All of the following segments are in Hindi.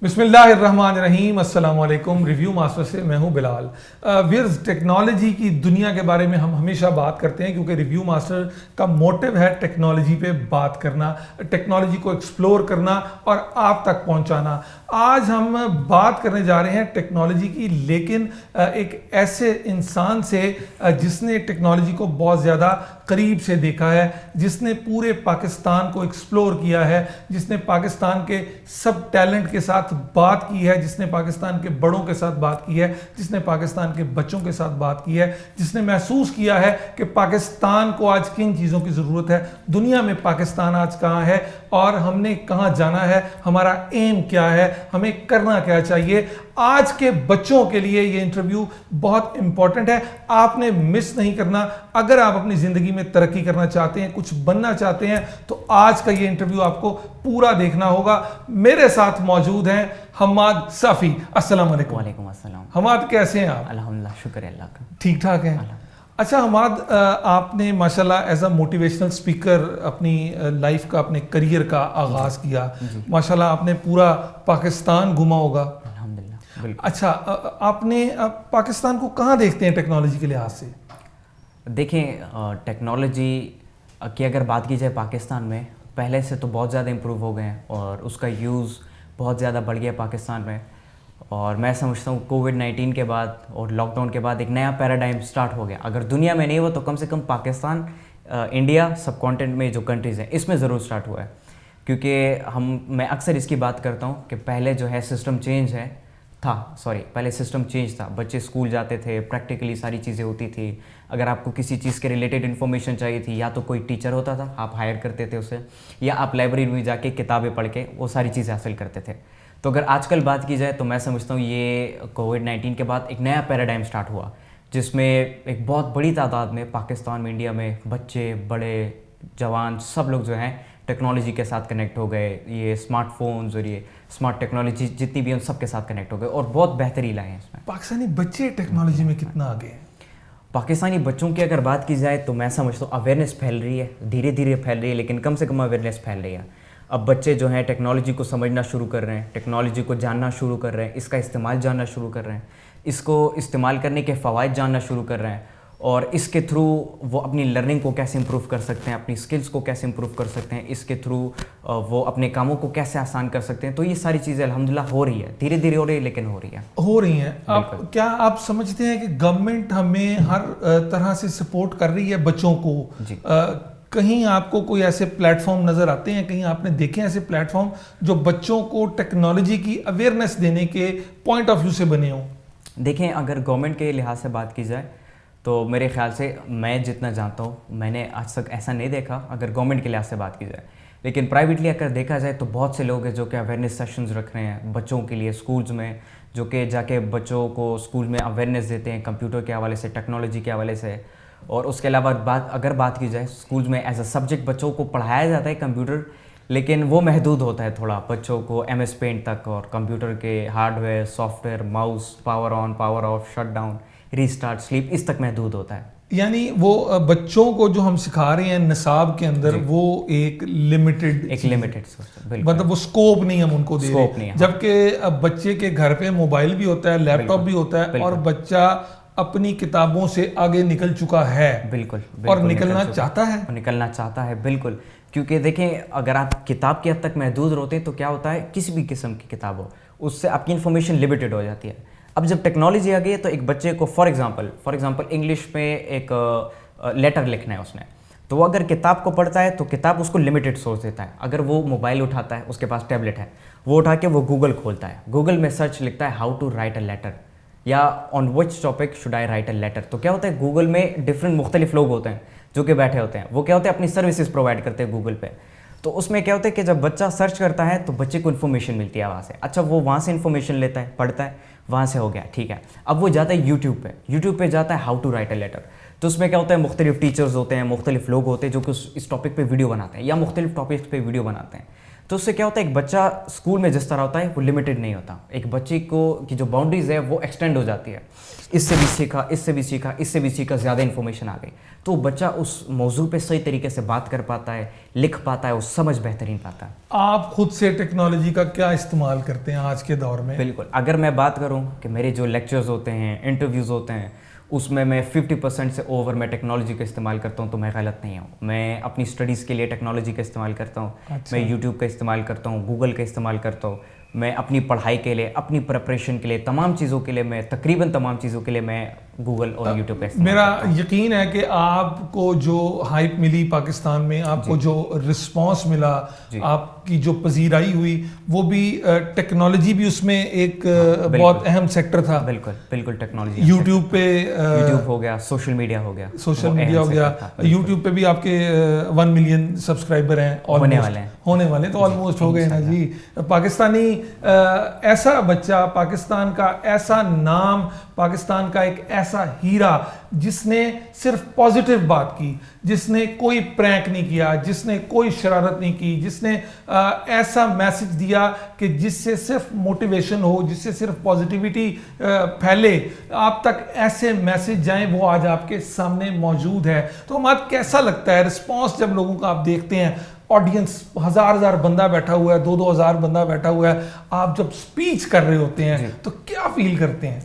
बिस्मिल्लाहिर्रहमानिर्रहीम, अस्सलाम वालेकुम। रिव्यू मास्टर से मैं हूं बिलाल। व्यूअर्स, टेक्नोलॉजी की दुनिया के बारे में हम हमेशा बात करते हैं क्योंकि रिव्यू मास्टर का मोटिव है टेक्नोलॉजी पे बात करना, टेक्नोलॉजी को एक्सप्लोर करना और आप तक पहुंचाना। आज हम बात करने जा रहे हैं टेक्नोलॉजी की, लेकिन एक ऐसे इंसान से जिसने टेक्नोलॉजी को बहुत ज़्यादा करीब से देखा है, जिसने पूरे पाकिस्तान को एक्सप्लोर किया है, जिसने पाकिस्तान के सब टैलेंट के साथ बात की है, जिसने पाकिस्तान के बड़ों के साथ बात की है, जिसने पाकिस्तान के बच्चों के साथ बात की है, जिसने महसूस किया है कि पाकिस्तान को आज किन चीज़ों की ज़रूरत है, दुनिया में पाकिस्तान आज कहाँ है और हमने कहाँ जाना है, हमारा एम क्या है, हमें करना क्या चाहिए। आज के बच्चों के लिए ये इंटरव्यू बहुत इंपॉर्टेंट है, आपने मिस नहीं करना। अगर आप अपनी ज़िंदगी में तरक्की करना चाहते हैं, कुछ बनना चाहते हैं, तो आज का ये इंटरव्यू आपको पूरा देखना होगा। मेरे साथ मौजूद हैं हम्माद साफ़ी। अस्सलाम वालेकुम। वालेकुम अस्सलाम। हम्माद, कैसे हैं आप? अल्हम्दुलिल्लाह, शुक्र है अल्लाह का। ठीक ठाक हैं। अच्छा हम्माद, आपने माशाल्लाह एज अ मोटिवेशनल स्पीकर अपनी लाइफ का, अपने करियर का आगाज़ किया। माशाल्लाह आपने पूरा पाकिस्तान घुमा होगा। अल्हम्दुलिल्लाह, बिल्कुल। अच्छा, आपने पाकिस्तान को कहाँ देखते हैं टेक्नोलॉजी के लिहाज से? देखें, टेक्नोलॉजी की अगर बात की जाए पाकिस्तान में, पहले से तो बहुत ज़्यादा इम्प्रूव हो गए हैं और उसका यूज़ बहुत ज़्यादा बढ़ गया पाकिस्तान में। और मैं समझता हूँ कोविड-19 के बाद और लॉकडाउन के बाद एक नया पैराडाइम स्टार्ट हो गया। अगर दुनिया में नहीं हुआ तो कम से कम पाकिस्तान, इंडिया, सब कॉन्टिनेंट में जो कंट्रीज़ हैं इसमें ज़रूर स्टार्ट हुआ है। क्योंकि मैं अक्सर इसकी बात करता हूँ कि पहले जो है पहले सिस्टम चेंज था। बच्चे स्कूल जाते थे, प्रैक्टिकली सारी चीज़ें होती थी। अगर आपको किसी चीज़ के रिलेटेड इन्फॉर्मेशन चाहिए थी, या तो कोई टीचर होता था, आप हायर करते थे उसे, या आप लाइब्रेरी में जाके किताबें पढ़ के वो सारी चीज़ें हासिल करते थे। तो अगर आजकल बात की जाए तो मैं समझता हूँ ये कोविड-19 के बाद एक नया पैराडाइम स्टार्ट हुआ, जिसमें एक बहुत बड़ी तादाद में पाकिस्तान में, इंडिया में बच्चे, बड़े, जवान, सब लोग जो हैं टेक्नोलॉजी के साथ कनेक्ट हो गए। ये स्मार्टफोन्स और ये स्मार्ट टेक्नोलॉजी जितनी भी हैं सब के साथ कनेक्ट हो गए और बहुत बेहतरी लाए हैं इसमें। पाकिस्तानी बच्चे टेक्नोलॉजी में कितना आगे हैं? पाकिस्तानी बच्चों की अगर बात की जाए तो मैं समझता हूँ अवेयरनेस फैल रही है, धीरे धीरे फैल रही है, लेकिन कम से कम अवेयरनेस फैल रही है। अब बच्चे जो हैं टेक्नोलॉजी को समझना शुरू कर रहे हैं, टेक्नोलॉजी को जानना शुरू कर रहे हैं, इसका इस्तेमाल जानना शुरू कर रहे हैं, इसको इस्तेमाल करने के फ़वाइद जानना शुरू कर रहे हैं और इसके थ्रू वो अपनी लर्निंग को कैसे इम्प्रूव कर सकते हैं, अपनी स्किल्स को कैसे इम्प्रूव कर सकते हैं, इसके थ्रू वो अपने कामों को कैसे आसान कर सकते हैं। तो ये सारी चीज़ें अल्हम्दुलिल्लाह हो रही है, धीरे धीरे हो रही है, लेकिन हो रही हैं। क्या आप समझते हैं कि गवर्नमेंट हमें हर तरह से सपोर्ट कर रही है बच्चों को? कहीं आपको कोई ऐसे प्लेटफॉर्म नज़र आते हैं, कहीं आपने देखे ऐसे प्लेटफॉर्म जो बच्चों को टेक्नोलॉजी की अवेयरनेस देने के पॉइंट ऑफ व्यू से बने हों? देखें, अगर गवर्नमेंट के लिहाज से बात की जाए तो मेरे ख्याल से मैं जितना जानता हूँ, मैंने आज तक ऐसा नहीं देखा अगर गवर्नमेंट के लिहाज से बात की जाए। लेकिन प्राइवेटली अगर देखा जाए तो बहुत से लोग हैं जो कि अवेयरनेस सेशंस रख रहे हैं बच्चों के लिए स्कूल्स में, जो कि जाके बच्चों को स्कूल में अवेयरनेस देते हैं कंप्यूटर के हवाले से, टेक्नोलॉजी के हवाले से। और उसके अलावा अगर बात की जाए, स्कूल्स में एज अ सब्जेक्ट बच्चों को पढ़ाया जाता है कंप्यूटर, लेकिन वो महदूद होता है थोड़ा बच्चों को MS पेंट तक, और कंप्यूटर के hardware, software, mouse, power on, power of, shut down, restart, sleep, इस तक महदूद होता है। यानी वो बच्चों को जो हम सिखा रहे हैं निसाब के अंदर, वो एक लिमिटेड मतलब वो स्कोप नहीं हम उनको दे रहे, जबकि बच्चे के घर पे मोबाइल भी होता है, लैपटॉप भी होता है और बच्चा अपनी किताबों से आगे निकल चुका है। बिल्कुल, और निकलना चाहता है। बिल्कुल, क्योंकि देखें, अगर आप किताब की हद तक महदूद होते हैं तो क्या होता है, किसी भी किस्म की किताब हो, उससे आपकी इन्फॉर्मेशन लिमिटेड हो जाती है। अब जब टेक्नोलॉजी आ गई है तो एक बच्चे को फॉर एग्जांपल इंग्लिश में एक लेटर लिखना है उसने, तो वो अगर किताब को पढ़ता है तो किताब उसको लिमिटेड सोर्स देता है। अगर वो मोबाइल उठाता है, उसके पास टैबलेट है, वो उठा के वो गूगल खोलता है, गूगल में सर्च लिखता है how to write a letter या on which topic should I write a letter. तो क्या होता है, गूगल में डिफरेंट मुख्तलिफ लोग होते हैं जो कि बैठे होते हैं, वो क्या होते हैं अपनी सर्विसेज प्रोवाइड करते हैं गूगल पे। तो उसमें क्या होता है कि जब बच्चा सर्च करता है तो बच्चे को इन्फॉर्मेशन मिलती है वहाँ से। अच्छा, वो वहाँ से इन्फॉर्मेशन लेता है, पढ़ता है, वहाँ से हो गया, ठीक है। अब वो जाता है यूट्यूब पे जाता है how to write a letter. तो उसमें क्या होता है, मुख्तलिफ टीचर्स होते हैं, मुख्तलिफ लोग होते हैं जो कि इस टॉपिक पे वीडियो बनाते हैं या मुख्तलिफ टॉपिक्स पे वीडियो बनाते हैं। तो उससे क्या होता है, एक बच्चा स्कूल में जिस तरह होता है वो लिमिटेड नहीं होता, एक बच्चे को की जो बाउंड्रीज है वो एक्सटेंड हो जाती है, इससे भी सीखा, इससे भी सीखा, इससे भी सीखा, ज़्यादा इन्फॉर्मेशन आ गई, तो बच्चा उस मौजू पे सही तरीके से बात कर पाता है, लिख पाता है, वो समझ बेहतरीन पाता है। आप खुद से टेक्नोलॉजी का क्या इस्तेमाल करते हैं आज के दौर में? बिल्कुल, अगर मैं बात करूं कि मेरे जो लेक्चर्स होते हैं, इंटरव्यूज़ होते हैं, उसमें मैं 50% से ओवर मैं टेक्नोलॉजी का इस्तेमाल करता हूं, तो मैं गलत नहीं हूं। मैं अपनी स्टडीज़ के लिए टेक्नोलॉजी का इस्तेमाल करता हूं। अच्छा। मैं यूट्यूब का इस्तेमाल करता हूं, गूगल का इस्तेमाल करता हूं। मैं अपनी पढ़ाई के लिए, अपनी प्रिपरेशन के लिए, तमाम चीज़ों के लिए, मैं तकरीबन तमाम चीज़ों के लिए मैं गूगल और यूट्यूब का इस्तेमाल मेरा करता हूं। यकीन है कि आपको जो हाइप मिली पाकिस्तान में, आपको जो रिस्पांस मिला, आपकी जो पजीराई हुई, वो भी टेक्नोलॉजी भी उसमें एक बहुत अहम सेक्टर था। बिल्कुल बिल्कुल, टेक्नोलॉजी यूट्यूब पे यूट्यूब हो गया, सोशल मीडिया हो गया, सोशल वो मीडिया हो अहम गया, सेक्टर था। यूट्यूब पे भी आपके 1 मिलियन सब्सक्राइबर हैं, होने वाले तो ऑलमोस्ट हो गए ना जी। पाकिस्तानी ऐसा बच्चा, पाकिस्तान का ऐसा नाम, पाकिस्तान का एक ऐसा हीरा जिसने सिर्फ पॉजिटिव बात की, जिसने कोई प्रैंक नहीं किया, जिसने कोई शरारत नहीं की, जिसने ऐसा मैसेज दिया कि जिससे सिर्फ मोटिवेशन हो, जिससे सिर्फ पॉजिटिविटी फैले, आप तक ऐसे मैसेज जाएं, वो आज आपके सामने मौजूद है। तो हमारा कैसा लगता है रिस्पॉन्स जब लोगों का आप देखते हैं? ऑडियंस हजार बंदा बैठा हुआ है, 2,000 बंदा बैठा हुआ है, आप जब स्पीच कर रहे होते हैं तो क्या फील करते हैं?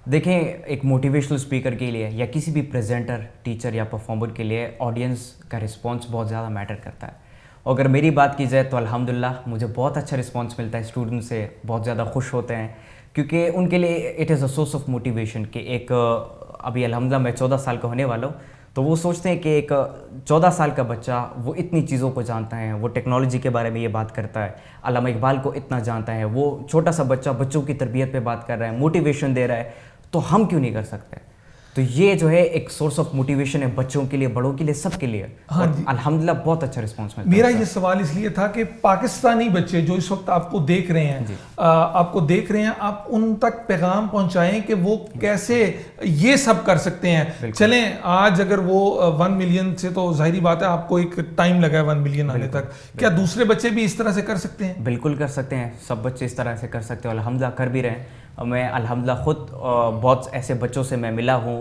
देखें, एक मोटिवेशनल स्पीकर के लिए या किसी भी प्रेजेंटर, टीचर या परफॉर्मर के लिए ऑडियंस का रिस्पांस बहुत ज़्यादा मैटर करता है। और अगर मेरी बात की जाए तो अल्हम्दुलिल्लाह मुझे बहुत अच्छा रिस्पांस मिलता है, स्टूडेंट से बहुत ज़्यादा खुश होते हैं, क्योंकि उनके लिए it is a source of motivation कि एक अभी अल्हम्दुलिल्लाह मैं 14 साल का होने वाला हूँ, तो वो सोचते हैं कि एक 14 साल का बच्चा वो इतनी चीज़ों को जानता है, वो टेक्नोलॉजी के बारे में ये बात करता है, अल्लामा इकबाल को इतना जानता है, वो छोटा सा बच्चा बच्चों की तरबियत पे बात कर रहा है, मोटिवेशन दे रहा है, तो हम क्यों नहीं कर सकते? तो ये जो है एक सोर्स ऑफ मोटिवेशन है बच्चों के लिए, बड़ों के लिए, सबके लिए। हाँ जी, अल्हम्दुलिल्लाह बहुत अच्छा रिस्पांस मिलता है। मेरा ये सवाल इसलिए था कि पाकिस्तानी बच्चे जो इस वक्त आपको देख रहे हैं, आप उन तक पैगाम पहुंचाएं कि वो कैसे ये सब कर सकते हैं। चलें, आज अगर वो 1 मिलियन से, तो जाहिर बात है आपको एक टाइम लगा है 1 मिलियन आने तक, क्या दूसरे बच्चे भी इस तरह से कर सकते हैं? बिल्कुल कर सकते हैं, सब बच्चे इस तरह से कर सकते हैं, अल्हम्दुलिल्लाह कर भी रहे हैं। मैं अल्हम्दुलिल्लाह खुद बहुत ऐसे बच्चों से मैं मिला हूँ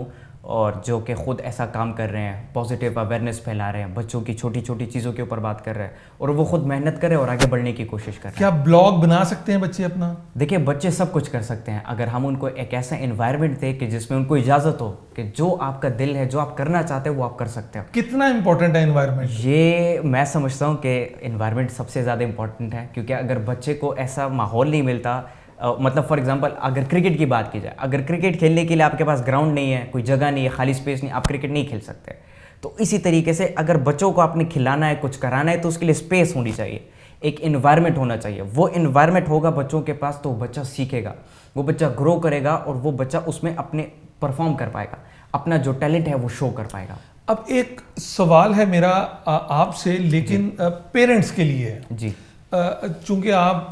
और जो कि ख़ुद ऐसा काम कर रहे हैं, पॉजिटिव अवेयरनेस फैला रहे हैं, बच्चों की छोटी छोटी चीज़ों के ऊपर बात कर रहे हैं, और वो खुद मेहनत कर रहे हैं और आगे बढ़ने की कोशिश कर रहे हैं। क्या ब्लॉग बना सकते हैं बच्चे अपना? देखिए, बच्चे सब कुछ कर सकते हैं अगर हम उनको एक ऐसा एनवायरनमेंट दें कि जिसमें उनको इजाज़त हो कि जो आपका दिल है, जो आप करना चाहते हैं, वो आप कर सकते हो। कितना इंपॉर्टेंट है एनवायरनमेंट? ये मैं समझता हूँ कि एनवायरनमेंट सबसे ज़्यादा इंपॉर्टेंट है, क्योंकि अगर बच्चे को ऐसा माहौल नहीं मिलता, मतलब फॉर एग्जांपल अगर क्रिकेट की बात की जाए, अगर क्रिकेट खेलने के लिए आपके पास ग्राउंड नहीं है, कोई जगह नहीं है, खाली स्पेस नहीं, आप क्रिकेट नहीं खेल सकते। तो इसी तरीके से अगर बच्चों को आपने खिलाना है, कुछ कराना है, तो उसके लिए स्पेस होनी चाहिए, एक इन्वायरमेंट होना चाहिए। वो इन्वायरमेंट होगा बच्चों के पास तो बच्चा सीखेगा, वो बच्चा ग्रो करेगा और वो बच्चा उसमें अपने परफॉर्म कर पाएगा, अपना जो टैलेंट है वो शो कर पाएगा। अब एक सवाल है मेरा आपसे, लेकिन पेरेंट्स के लिए जी, चूंकि आप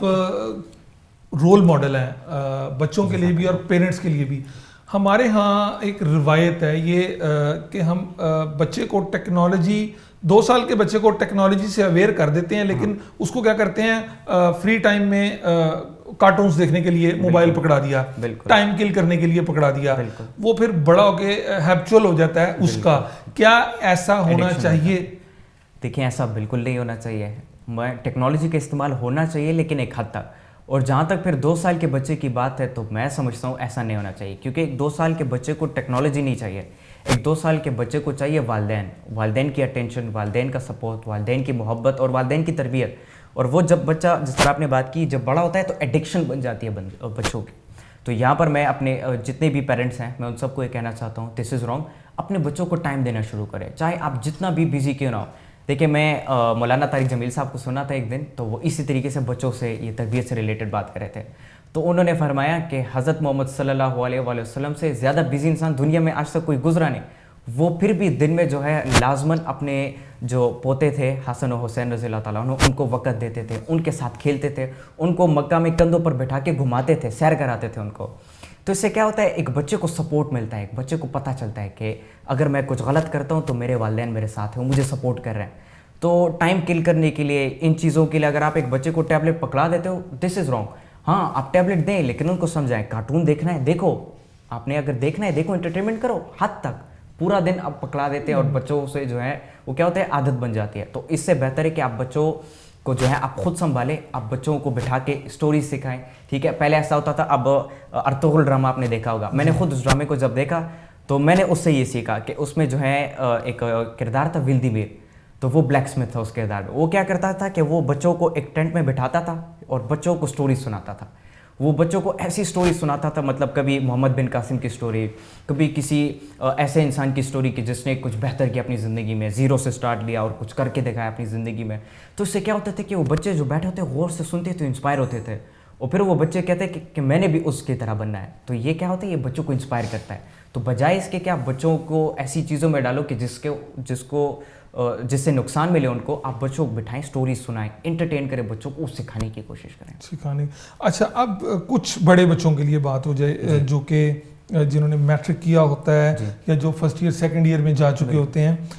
रोल मॉडल हैं बच्चों के लिए भी और पेरेंट्स के लिए भी। हमारे यहाँ एक रिवायत है ये कि हम बच्चे को टेक्नोलॉजी, 2 साल के बच्चे को टेक्नोलॉजी से अवेयर कर देते हैं, लेकिन उसको क्या करते हैं, फ्री टाइम में कार्टून्स देखने के लिए मोबाइल पकड़ा दिया, टाइम किल करने के लिए पकड़ा दिया, वो फिर बड़ा होके हैबिचुअल हो जाता है उसका। क्या ऐसा होना चाहिए? देखिए, ऐसा बिल्कुल नहीं होना चाहिए। टेक्नोलॉजी का इस्तेमाल होना चाहिए, लेकिन एक हद तक। और जहाँ तक फिर 2 साल के बच्चे की बात है, तो मैं समझता हूँ ऐसा नहीं होना चाहिए, क्योंकि 2 साल के बच्चे को टेक्नोलॉजी नहीं चाहिए। एक 2 साल के बच्चे को चाहिए वालिदैन की अटेंशन, वालिदैन का सपोर्ट, वालिदैन की मोहब्बत और वालिदैन की तरबियत। और वो जब बच्चा, जिस तरह आपने बात की, जब बड़ा होता है तो एडिक्शन बन जाती है बच्चों की। तो यहाँ पर मैं अपने जितने भी पेरेंट्स हैं, मैं उन सबको ये कहना चाहता हूँ, दिस इज़ रॉन्ग। अपने बच्चों को टाइम देना शुरू करें, चाहे आप जितना भी बिजी क्यों ना हो। देखिए, मैं मौलाना तारिक जमील साहब को सुना था एक दिन, तो वो इसी तरीके से बच्चों से ये तरबियत से रिलेटेड बात कर रहे थे। तो उन्होंने फरमाया कि हज़रत मोहम्मद सल्लल्लाहु अलैहि वसल्लम से ज़्यादा बिजी इंसान दुनिया में आज तक कोई गुजरा नहीं। वो फिर भी दिन में जो है लाजमन अपने जो पोते थे हसन और हुसैन रज़ी अल्लाह ताला अन्हु, उनको वक़्त देते थे, उनके साथ खेलते थे, उनको मक्का में कंधों पर बैठा के घुमाते थे, सैर कराते थे उनको। तो इससे क्या होता है, एक बच्चे को सपोर्ट मिलता है, एक बच्चे को पता चलता है कि अगर मैं कुछ गलत करता हूँ तो मेरे वालिदैन मेरे साथ हैं, वो मुझे सपोर्ट कर रहे हैं। तो टाइम किल करने के लिए, इन चीज़ों के लिए अगर आप एक बच्चे को टैबलेट पकड़ा देते हो, दिस इज़ रॉन्ग। हाँ, आप टैबलेट दें लेकिन उनको समझाएं, कार्टून देखना है देखो, आपने अगर देखना है देखो, एंटरटेनमेंट करो, हद तक। पूरा दिन आप पकड़ा देते हैं और बच्चों से जो है वो क्या होता है, आदत बन जाती है। तो इससे बेहतर है कि आप बच्चों को जो है आप खुद संभालें, आप बच्चों को बिठा के स्टोरी सिखाएं, ठीक है। पहले ऐसा होता था, अब अर्तुगरुल ड्रामा आपने देखा होगा, मैंने खुद उस ड्रामे को जब देखा तो मैंने उससे ये सीखा कि उसमें जो है एक किरदार था विल्दीमीर, तो वो ब्लैक स्मिथ था उस किरदार में। वो क्या करता था कि वो बच्चों को एक टेंट में बिठाता था और बच्चों को स्टोरी सुनाता था। वो बच्चों को ऐसी स्टोरी सुनाता था, मतलब कभी मोहम्मद बिन कासिम की स्टोरी, कभी किसी ऐसे इंसान की स्टोरी कि जिसने कुछ बेहतर किया अपनी ज़िंदगी में, ज़ीरो से स्टार्ट लिया और कुछ करके दिखाया अपनी ज़िंदगी में। तो इससे क्या होता था कि वो बच्चे जो बैठे होते गौर से सुनते थे, इंस्पायर होते थे, और फिर वो बच्चे कहते हैं कि मैंने भी उसकी तरह बनना है। तो ये क्या होता है, ये बच्चों को इंस्पायर करता है। तो बजाय इसके कि आप बच्चों को ऐसी चीज़ों में डालो कि जिससे नुकसान मिले उनको, आप बच्चों को बिठाएं, स्टोरी सुनाएं, एंटरटेन करें बच्चों को, सिखाने की कोशिश करें। सिखाने। अच्छा, अब कुछ बड़े बच्चों के लिए बात हो जाए जो कि जिन्होंने मैट्रिक किया होता है या जो फर्स्ट ईयर सेकंड ईयर में जा चुके होते हैं,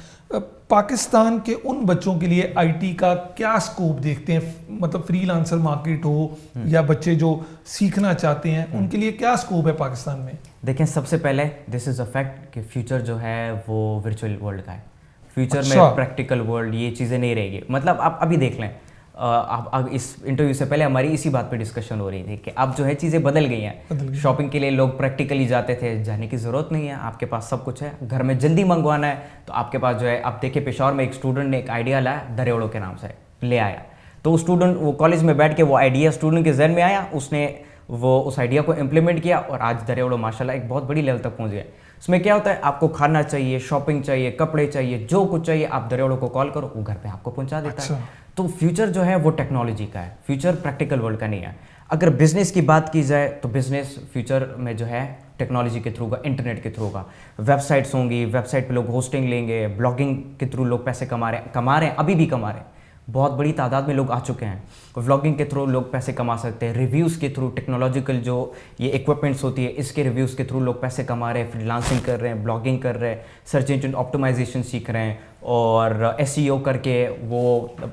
पाकिस्तान के उन बच्चों के लिए आईटी का क्या स्कोप देखते हैं? मतलब फ्रीलांसर मार्केट हो या बच्चे जो सीखना चाहते हैं, उनके लिए क्या स्कोप है पाकिस्तान में? देखें, सबसे पहले दिस इज़ अ फैक्ट कि फ्यूचर जो है वो वर्चुअल वर्ल्ड का है। फ्यूचर अच्छा। में प्रैक्टिकल वर्ल्ड ये चीज़ें नहीं रहेगी। मतलब आप अभी देख लें, आप इस इंटरव्यू से पहले हमारी इसी बात पे डिस्कशन हो रही थी कि अब जो है चीज़ें बदल गई हैं। शॉपिंग के लिए लोग प्रैक्टिकली जाते थे, जाने की ज़रूरत नहीं है, आपके पास सब कुछ है। घर में जल्दी मंगवाना है तो आपके पास जो है, आप देखिए पेशावर में एक स्टूडेंट ने एक आइडिया लाया, दरेवड़ो के नाम से ले आया। तो स्टूडेंट वो कॉलेज में बैठ के वो आइडिया स्टूडेंट के जहन में आया, उसने वो उस आइडिया को इम्प्लीमेंट किया और आज दरेवड़ो माशाल्लाह एक बहुत बड़ी लेवल तक पहुँच गया। उसमें क्या होता है, आपको खाना चाहिए, शॉपिंग चाहिए, कपड़े चाहिए, जो कुछ चाहिए आप दरेवड़ो को कॉल करो, वो घर पे आपको पहुंचा देता है। तो फ्यूचर जो है वो टेक्नोलॉजी का है, फ्यूचर प्रैक्टिकल वर्ल्ड का नहीं है। अगर बिजनेस की बात की जाए तो बिजनेस फ्यूचर में जो है टेक्नोलॉजी के थ्रू का, इंटरनेट के थ्रू का, वेबसाइट्स होंगी, वेबसाइट पे लोग होस्टिंग लेंगे, ब्लॉगिंग के थ्रू लोग पैसे कमा रहे हैं, अभी भी कमा रहे हैं, बहुत बड़ी तादाद में लोग आ चुके हैं। व्लॉगिंग के थ्रू लोग पैसे कमा सकते हैं, रिव्यूज़ के थ्रू, टेक्नोलॉजिकल जो ये इक्विपमेंट्स होती है इसके रिव्यूज़ के थ्रू लोग पैसे कमा रहे हैं, फ्रीलांसिंग कर रहे हैं, ब्लॉगिंग कर रहे हैं, सर्च इंजन ऑप्टिमाइजेशन सीख रहे हैं और एसईओ करके वो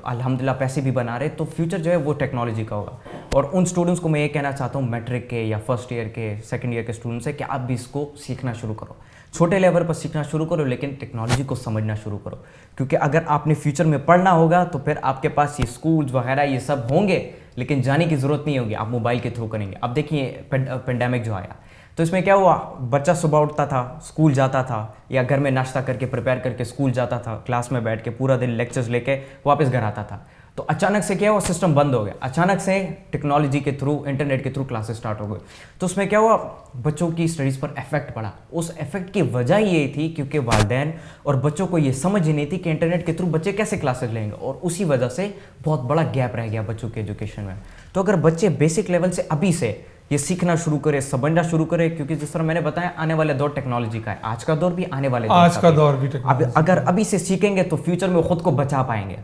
अल्हम्दुलिल्लाह पैसे भी बना रहे हैं। तो फ्यूचर जो है वो टेक्नोलॉजी का होगा। और उन स्टूडेंट्स को मैं ये कहना चाहता हूँ, मैट्रिक के या फर्स्ट ईयर के, सेकेंड ईयर के स्टूडेंट्स है कि आप भी इसको सीखना शुरू करो, छोटे लेवल पर सीखना शुरू करो, लेकिन टेक्नोलॉजी को समझना शुरू करो। क्योंकि अगर आपने फ्यूचर में पढ़ना होगा तो फिर आपके पास ये स्कूल्स वगैरह ये सब होंगे, लेकिन जाने की ज़रूरत नहीं होगी, आप मोबाइल के थ्रू करेंगे। अब देखिए पेंडेमिक जो आया तो इसमें क्या हुआ, बच्चा सुबह उठता था, स्कूल जाता था, या घर में नाश्ता करके प्रिपेयर करके स्कूल जाता था, क्लास में बैठ के पूरा दिन लेक्चर्स लेके वापस घर आता था। तो अचानक से क्या हुआ, सिस्टम बंद हो गया, अचानक से टेक्नोलॉजी के थ्रू, इंटरनेट के थ्रू क्लासेस स्टार्ट हो गए। तो उसमें क्या हुआ, बच्चों की स्टडीज़ पर इफेक्ट पड़ा। उस इफेक्ट की वजह ये थी क्योंकि वालिदैन और बच्चों को ये समझ ही नहीं थी कि इंटरनेट के थ्रू बच्चे कैसे क्लासेस लेंगे, और उसी वजह से बहुत बड़ा गैप रह गया बच्चों के एजुकेशन में। तो अगर बच्चे बेसिक लेवल से अभी से ये सीखना शुरू करे, समझना शुरू करे, क्योंकि जिस तरह मैंने बताया आने वाले दौर टेक्नोलॉजी का है, आज का दौर भी, आने वाले आज का दौर भी टेक्नोलॉजी। अगर अभी से सीखेंगे तो फ्यूचर में खुद को बचा पाएंगे,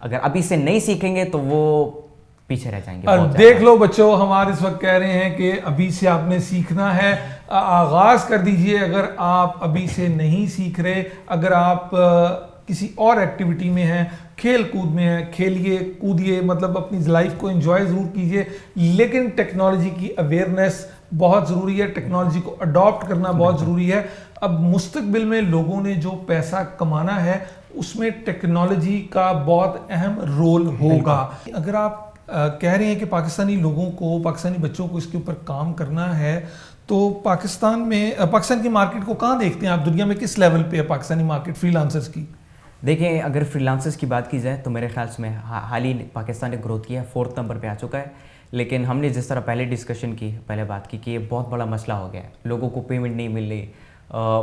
अगर अभी से नहीं सीखेंगे तो वो पीछे रह जाएंगे। और देख लो बच्चों, हमारे इस वक्त कह रहे हैं कि अभी से आपने सीखना है, आगाज कर दीजिए। अगर आप अभी से नहीं सीख रहे, अगर आप किसी और एक्टिविटी में हैं, खेल कूद में हैं, खेलिए कूदिए, मतलब अपनी लाइफ को एंजॉय ज़रूर कीजिए, लेकिन टेक्नोलॉजी की अवेयरनेस बहुत ज़रूरी है, टेक्नोलॉजी को अडॉप्ट करना बहुत ज़रूरी है। अब मुस्तकबिल में लोगों ने जो पैसा कमाना है उसमें टेक्नोलॉजी का बहुत अहम रोल होगा। अगर आप कह रहे हैं कि पाकिस्तानी लोगों को, पाकिस्तानी बच्चों को इसके ऊपर काम करना है, तो पाकिस्तान की मार्केट को कहाँ देखते हैं आप? दुनिया में किस लेवल पे है पाकिस्तानी मार्केट फ्रीलांसर्स की? देखिए, अगर फ्रीलांसर्स की बात की जाए तो मेरे ख्याल से हाल ही पाकिस्तान ने ग्रोथ किया है, 4th नंबर पे आ चुका है। लेकिन हमने जिस तरह पहले डिस्कशन की, पहले बात की कि ये बहुत बड़ा मसला हो गया है, लोगों को पेमेंट नहीं मिल रही।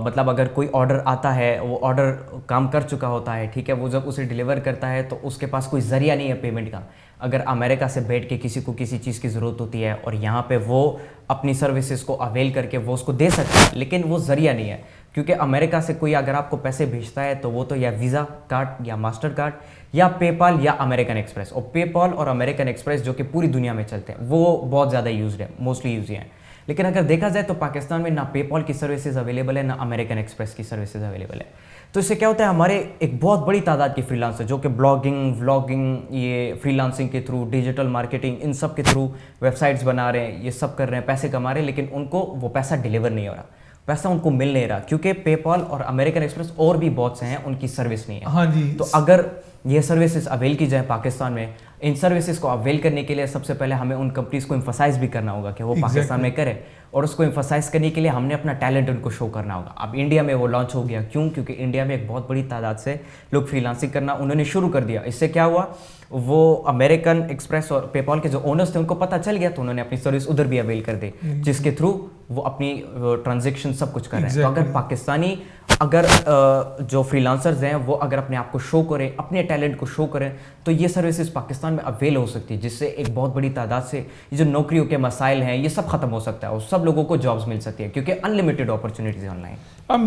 मतलब अगर कोई ऑर्डर आता है, वो ऑर्डर काम कर चुका होता है, ठीक है, वो जब उसे डिलीवर करता है तो उसके पास कोई ज़रिया नहीं है पेमेंट का। अगर अमेरिका से बैठ के किसी को किसी चीज़ की ज़रूरत होती है और यहाँ पे वो अपनी सर्विसेज को अवेल करके वो उसको दे सकता है, लेकिन वो ज़रिया नहीं है। क्योंकि अमेरिका से कोई अगर आपको पैसे भेजता है तो वो तो या वीज़ा कार्ड या मास्टर कार्ड या पेपाल या अमेरिकन एक्सप्रेस, और पेपाल और अमेरिकन एक्सप्रेस जो कि पूरी दुनिया में चलते हैं वो बहुत ज़्यादा यूज्ड है, मोस्टली यूज हैं। लेकिन अगर देखा जाए तो पाकिस्तान में ना पेपाल की सर्विसेज अवेलेबल है, ना अमेरिकन एक्सप्रेस की सर्विसेज अवेलेबल है। तो इससे क्या होता है, हमारे एक बहुत बड़ी तादाद के फ्रीलांसर जो कि ब्लॉगिंग, व्लॉगिंग, ये फ्रीलांसिंग के थ्रू, डिजिटल मार्केटिंग, इन सब के थ्रू वेबसाइट्स बना रहे हैं, ये सब कर रहे हैं, पैसे कमा रहे हैं, लेकिन उनको वो पैसा डिलीवर नहीं हो रहा, पैसा उनको मिल नहीं रहा, क्योंकि पेपॉल और अमेरिकन एक्सप्रेस और भी बहुत से हैं, उनकी सर्विस नहीं है। हाँ जी। तो अगर ये सर्विसेज अवेल की जाए पाकिस्तान में, इन सर्विसेज को अवेल करने के लिए सबसे पहले हमें उन कंपनीज को एम्फसाइज भी करना होगा कि वो पाकिस्तान में करें, और उसको एम्फसाइज करने के लिए हमने अपना टैलेंट उनको शो करना होगा। अब इंडिया में वो लॉन्च हो गया, क्यों? क्योंकि इंडिया में एक बहुत बड़ी तादाद से लोग फ्रीलांसिंग करना उन्होंने शुरू कर दिया। इससे क्या हुआ, वो अमेरिकन एक्सप्रेस और पेपॉल के जो ओनर्स थे उनको पता चल गया, तो उन्होंने अपनी सर्विस उधर भी अवेल कर दी, जिसके थ्रू वो अपनी ट्रांजेक्शन सब कुछ कर रहे हैं। तो अगर पाकिस्तानी जो फ्रीलांसर्स हैं वो अगर अपने आप को शो करें, अपने टैलेंट को शो करें, तो ये सर्विसेज पाकिस्तान में अवेल हो सकती है, जिससे एक बहुत बड़ी तादाद से ये जो नौकरियों के मसाइल हैं ये सब खत्म हो सकता है और सब लोगों को जॉब्स मिल सकती है, क्योंकि अनलिमिटेड अपॉर्चुनिटीज है ऑनलाइन। अब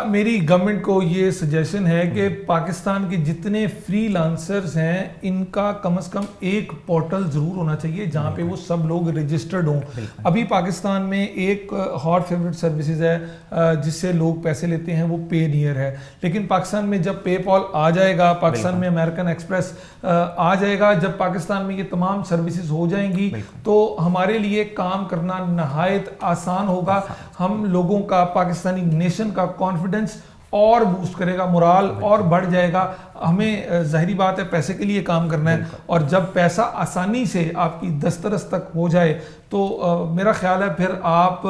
मेरी गवर्नमेंट को ये सजेशन है कि पाकिस्तान के जितने फ्रीलांसर्स हैं इनका कम से कम एक पोर्टल ज़रूर होना चाहिए जहाँ पे वो सब लोग रजिस्टर्ड हों। अभी पाकिस्तान में एक हॉट फेवरेट सर्विसेज है जिससे लोग पैसे लेते हैं, वो पेनियर है, लेकिन पाकिस्तान में जब पेपॉल आ जाएगा, पाकिस्तान में अमेरिकन एक्सप्रेस आ जाएगा, जब पाकिस्तान में ये तमाम सर्विसेज हो जाएंगी तो हमारे लिए काम करना नहायत आसान होगा। हम लोगों का, पाकिस्तानी नेशन का कॉन्फिडेंस और बूस्ट करेगा, मोराल और बढ़ जाएगा। हमें जाहिर बात है पैसे के लिए काम करना है, और जब पैसा आसानी से आपकी दस्तरस तक हो जाए तो मेरा ख्याल है फिर आप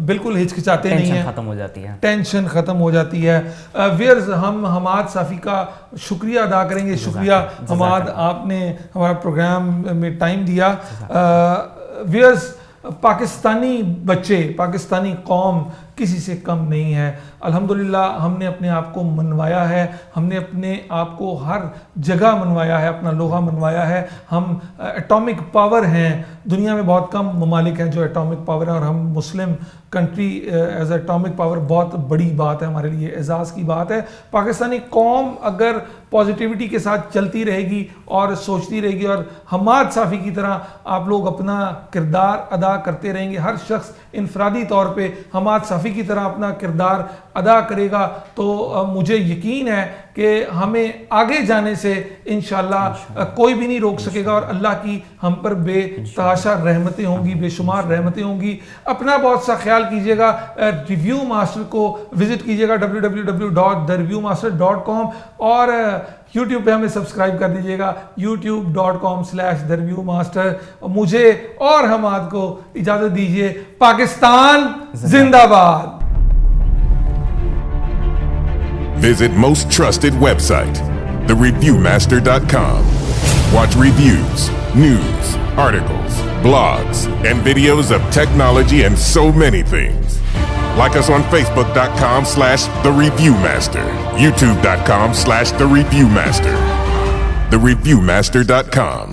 बिल्कुल हिचकिचाते नहीं हैं, खत्म हो जाती है, टेंशन खत्म हो जाती है। व्यूअर्स, हम हमाद साफ़ी का शुक्रिया अदा करेंगे। शुक्रिया हमाद, आपने हमारा प्रोग्राम में टाइम दिया। व्यूअर्स, पाकिस्तानी बच्चे, पाकिस्तानी कौम किसी से कम नहीं है। अल्हम्दुलिल्लाह हमने अपने आप को मनवाया है, हमने अपने आप को हर जगह मनवाया है, अपना लोहा मनवाया है। हम एटॉमिक पावर हैं, दुनिया में बहुत कम ममालिक हैं जो एटॉमिक पावर हैं, और हम Muslim country as atomic power बहुत बड़ी बात है, हमारे लिए एजाज़ की बात है। पाकिस्तानी कौम अगर पॉजिटिविटी के साथ चलती रहेगी और सोचती रहेगी, और हमाद साफ़ी की तरह आप लोग अपना किरदार अदा करते रहेंगे, हर शख्स इनफरादी तौर पे हमाद साफ़ी की तरह अपना किरदार अदा करेगा, तो मुझे यकीन है कि हमें आगे जाने से इंशाल्लाह कोई भी नहीं रोक सकेगा, और अल्लाह की हम पर बेतहाशा रहमतें होंगी, बेशुमार रहमतें होंगी। अपना बहुत सा ख्याल कीजिएगा। रिव्यू मास्टर को विजिट कीजिएगा www.thereviewmaster.com, और YouTube पे हमें सब्सक्राइब कर दीजिएगा youtube.com/thereviewmaster। मुझे और हमाद को इजाजत दीजिए। पाकिस्तान जिंदाबाद। Visit most trusted website, thereviewmaster.com. Watch reviews, news, articles, blogs, and videos of technology and so many things. Like us on Facebook.com/thereviewmaster, YouTube.com/thereviewmaster, thereviewmaster.com.